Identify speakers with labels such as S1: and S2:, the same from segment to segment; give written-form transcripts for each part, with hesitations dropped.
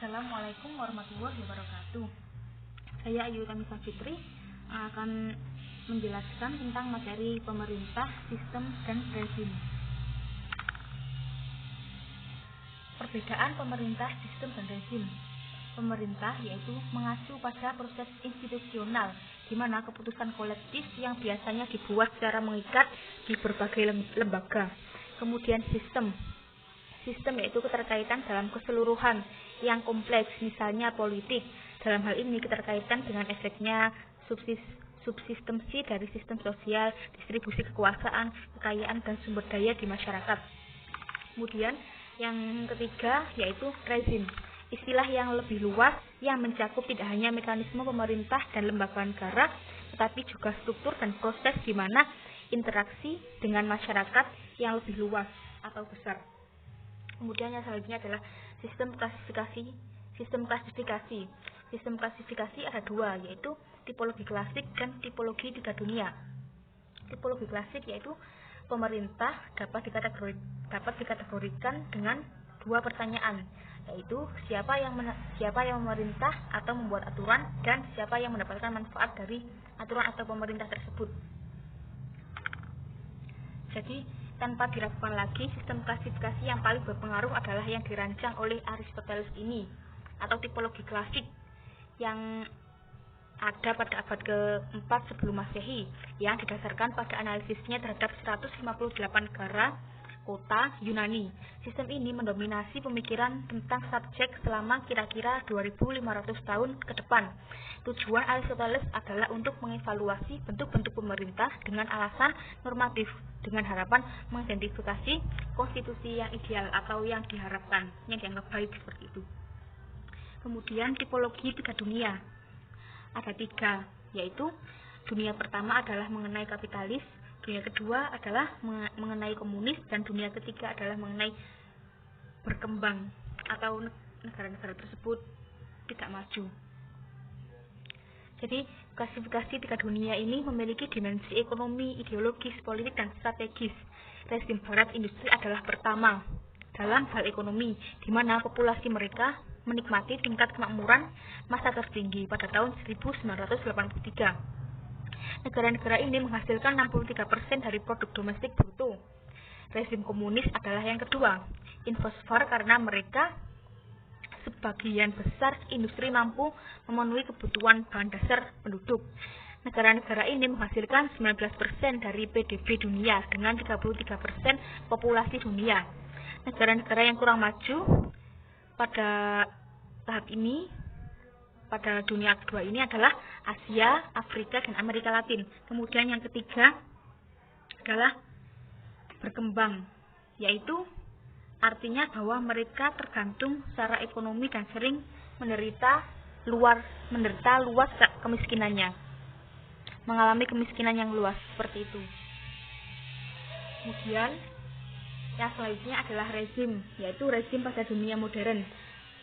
S1: Assalamualaikum warahmatullahi wabarakatuh. Saya Ayu Tamisa Fitri akan menjelaskan tentang materi pemerintah, sistem, dan rezim. Perbedaan pemerintah, sistem, dan rezim. Pemerintah yaitu mengacu pada proses institusional, di mana keputusan kolektif yang biasanya dibuat secara mengikat di berbagai lembaga. Kemudian sistem. Sistem yaitu keterkaitan dalam keseluruhan yang kompleks, misalnya politik. Dalam hal ini keterkaitan dengan efeknya subsistensi dari sistem sosial, distribusi kekuasaan, kekayaan, dan sumber daya di masyarakat. Kemudian yang ketiga yaitu rezim. Istilah yang lebih luas yang mencakup tidak hanya mekanisme pemerintah dan lembaga negara, tetapi juga struktur dan proses di mana interaksi dengan masyarakat yang lebih luas atau besar. Kemudian yang selanjutnya adalah sistem klasifikasi. Sistem klasifikasi ada dua, yaitu tipologi klasik dan tipologi tiga dunia. Tipologi klasik yaitu pemerintah dapat dikategorikan dengan dua pertanyaan, yaitu siapa yang memerintah atau membuat aturan, dan siapa yang mendapatkan manfaat dari aturan atau pemerintah tersebut. Jadi tanpa diragukan lagi, sistem klasifikasi yang paling berpengaruh adalah yang dirancang oleh Aristoteles ini, atau tipologi klasik, yang ada pada abad ke-4 sebelum Masehi, yang didasarkan pada analisisnya terhadap 158 negara kota Yunani. Sistem ini mendominasi pemikiran tentang subjek selama kira-kira 2500 tahun ke depan. Tujuan Aristoteles adalah untuk mengevaluasi bentuk-bentuk pemerintah dengan alasan normatif, dengan harapan mengidentifikasi konstitusi yang ideal atau yang diharapkan, yang dianggap baik seperti itu. Kemudian tipologi tiga dunia. Ada tiga, yaitu dunia pertama adalah mengenai kapitalis, dunia kedua adalah mengenai komunis, dan dunia ketiga adalah mengenai berkembang atau negara-negara tersebut tidak maju. Jadi klasifikasi tiga dunia ini memiliki dimensi ekonomi, ideologis, politik, dan strategis. Rezim barat industri adalah pertama dalam hal ekonomi, di mana populasi mereka menikmati tingkat kemakmuran masa tertinggi pada tahun 1983. Negara-negara ini menghasilkan 63% dari produk domestik bruto. Rezim komunis adalah yang kedua, infosfer, karena mereka sebagian besar industri mampu memenuhi kebutuhan bahan dasar penduduk. Negara-negara ini menghasilkan 19% dari PDB dunia dengan 33% populasi dunia. Negara-negara yang kurang maju pada tahap ini, pada dunia kedua ini adalah Asia, Afrika, dan Amerika Latin. Kemudian yang ketiga adalah berkembang, yaitu artinya bahwa mereka tergantung secara ekonomi dan sering menderita luas kemiskinannya, mengalami kemiskinan yang luas seperti itu. Kemudian yang selanjutnya adalah rezim, yaitu rezim pada dunia modern.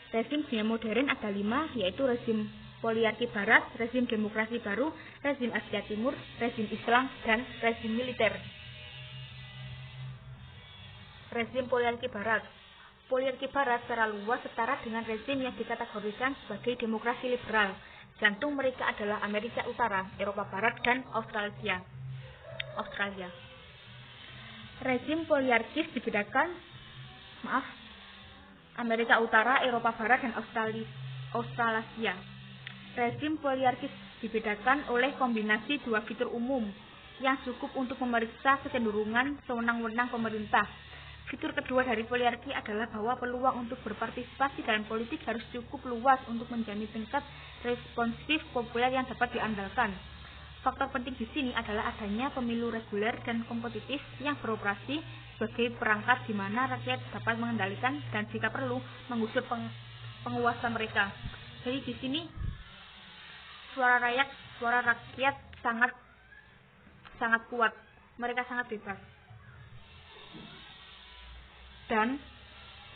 S1: Rezim dunia modern ada 5, yaitu rezim poliarki barat, rezim demokrasi baru, rezim Asia Timur, rezim Islam, dan rezim militer. Rezim poliarki barat. Poliarki barat secara luas setara dengan rezim yang dikategorikan sebagai demokrasi liberal. Jantung mereka adalah Amerika Utara, Eropa Barat, dan Australia. Rezim poliarkis dibedakan, Amerika Utara, Eropa Barat, dan Australia. Rezim poliarkis dibedakan oleh kombinasi dua fitur umum yang cukup untuk memeriksa kecenderungan sewenang-wenang pemerintah. Fitur kedua dari poliarki adalah bahwa peluang untuk berpartisipasi dalam politik harus cukup luas untuk menjamin tingkat responsif populer yang dapat diandalkan. Faktor penting di sini adalah adanya pemilu reguler dan kompetitif yang beroperasi sebagai perangkat di mana rakyat dapat mengendalikan dan jika perlu mengusir penguasa mereka. Jadi di sini suara rakyat sangat kuat, mereka sangat bebas. Dan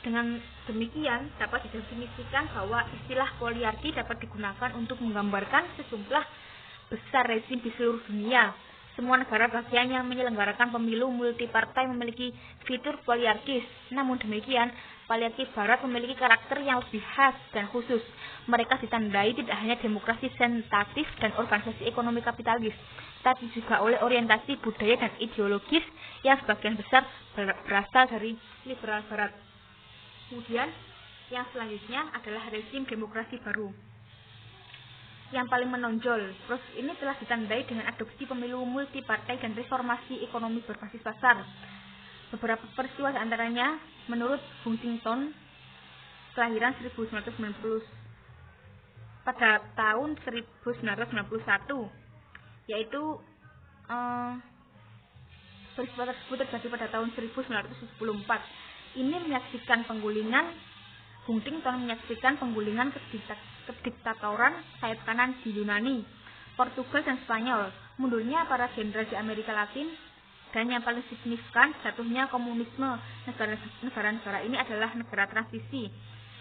S1: dengan demikian dapat didefinisikan bahwa istilah poliarki dapat digunakan untuk menggambarkan sejumlah besar rezim di seluruh dunia, Semua negara bagian yang menyelenggarakan pemilu multipartai memiliki fitur poliarkis. Namun demikian, poliarki barat memiliki karakter yang lebih khas dan khusus. Mereka ditandai tidak hanya demokrasi sentatif dan organisasi ekonomi kapitalis, tapi juga oleh orientasi budaya dan ideologis yang sebagian besar berasal dari liberal barat. Kemudian, yang selanjutnya adalah rezim demokrasi baru. Yang paling menonjol, proses ini telah ditandai dengan adopsi pemilu multipartai dan reformasi ekonomi berbasis pasar. Beberapa peristiwa antaranya menurut Huntington, kelahiran 1990 pada tahun 1991, yaitu peristiwa tersebut terjadi pada tahun 1974. Ini menyaksikan Huntington menyaksikan penggulingan kediktatoran sayap kanan di Yunani, Portugal, dan Spanyol, mundurnya para jenderal di Amerika Latin, dan yang paling signifikan jatuhnya komunisme. Negara-negara ini adalah negara transisi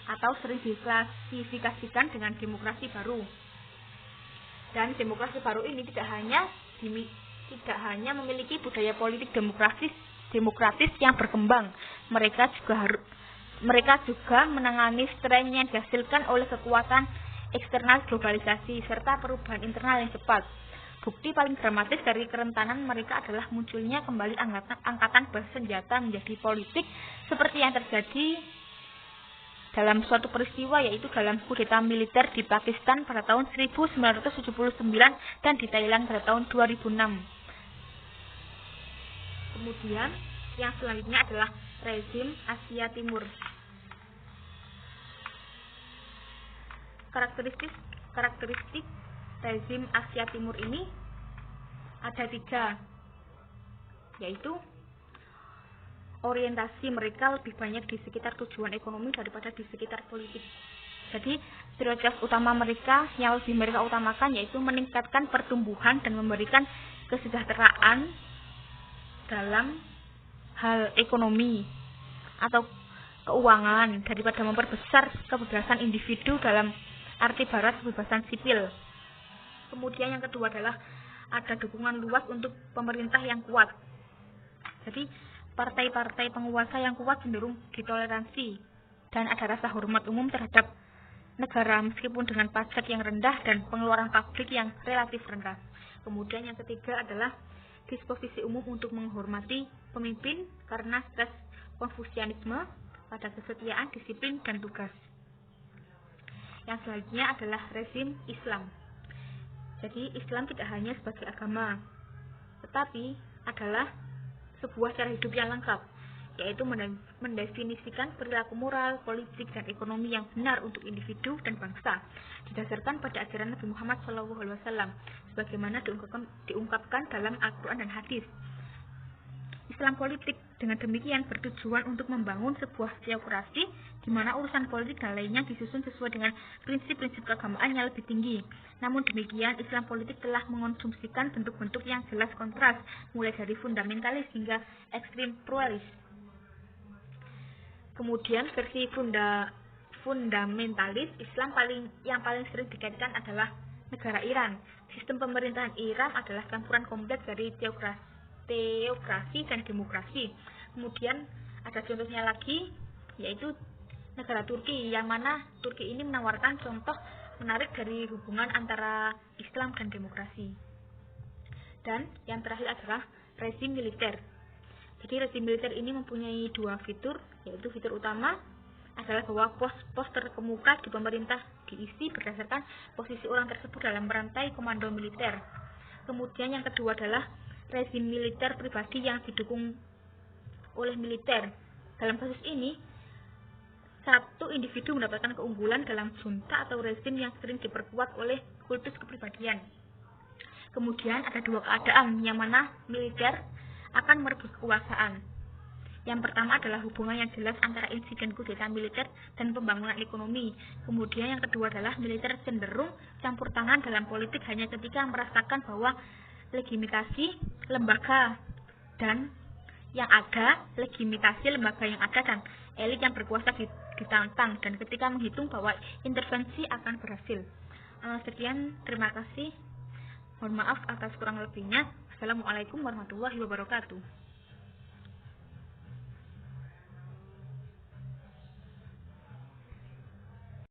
S1: atau sering diklasifikasikan dengan demokrasi baru. Dan demokrasi baru ini tidak hanya memiliki budaya politik demokratis yang berkembang, mereka juga menangani strain yang dihasilkan oleh kekuatan eksternal globalisasi serta perubahan internal yang cepat. Bukti paling dramatis dari kerentanan mereka adalah munculnya kembali angkatan bersenjata menjadi politik seperti yang terjadi dalam suatu peristiwa, yaitu dalam kudeta militer di Pakistan pada tahun 1979 dan di Thailand pada tahun 2006. Kemudian yang selanjutnya adalah rezim Asia Timur. Karakteristik rezim Asia Timur ini ada 3, yaitu orientasi mereka lebih banyak di sekitar tujuan ekonomi daripada di sekitar politik. Jadi prioritas utama mereka yang lebih mereka utamakan yaitu meningkatkan pertumbuhan dan memberikan kesejahteraan dalam hal ekonomi atau keuangan daripada memperbesar kebebasan individu dalam arti barat kebebasan sipil. Kemudian yang kedua adalah ada dukungan luas untuk pemerintah yang kuat. Jadi partai-partai penguasa yang kuat cenderung ditoleransi dan ada rasa hormat umum terhadap negara meskipun dengan pajak yang rendah dan pengeluaran publik yang relatif rendah. Kemudian yang ketiga adalah disposisi umum untuk menghormati pemimpin karena stres konfusianisme pada kesetiaan, disiplin, dan tugas. Yang selanjutnya adalah rezim Islam. Jadi Islam tidak hanya sebagai agama, tetapi adalah sebuah cara hidup yang lengkap, yaitu mendefinisikan perilaku moral, politik, dan ekonomi yang benar untuk individu dan bangsa, didasarkan pada ajaran Nabi Muhammad SAW, sebagaimana diungkapkan dalam Al-Quran dan hadis. Islam politik dengan demikian bertujuan untuk membangun sebuah teokrasi di mana urusan politik dan lainnya disusun sesuai dengan prinsip-prinsip keagamaan yang lebih tinggi. Namun demikian, Islam politik telah mengonsumsikan bentuk-bentuk yang jelas kontras, mulai dari fundamentalis hingga ekstrim pluralis. Kemudian versi fundamentalis Islam yang paling sering dikaitkan adalah negara Iran. Sistem pemerintahan Iran adalah campuran kompleks dari teokrasi dan demokrasi. Kemudian ada contohnya lagi, yaitu negara Turki, yang mana Turki ini menawarkan contoh menarik dari hubungan antara Islam dan demokrasi. Dan yang terakhir adalah rezim militer. Jadi rezim militer ini mempunyai 2 fitur, yaitu fitur utama adalah bahwa pos terkemuka di pemerintah diisi berdasarkan posisi orang tersebut dalam rantai komando militer. Kemudian yang kedua adalah rezim militer pribadi yang didukung oleh militer. Dalam kasus ini, satu individu mendapatkan keunggulan dalam junta atau rezim yang sering diperkuat oleh kultus kepribadian. Kemudian ada 2 keadaan yang mana militer akan merebut kekuasaan. Yang pertama adalah hubungan yang jelas antara insiden kudeta militer dan pembangunan ekonomi. Kemudian yang kedua adalah militer cenderung campur tangan dalam politik hanya ketika merasakan bahwa legitimasi lembaga dan elit yang berkuasa ditantang, dan ketika menghitung bahwa intervensi akan berhasil. Sekian, terima kasih. Mohon maaf atas kurang lebihnya. Assalamualaikum warahmatullahi wabarakatuh.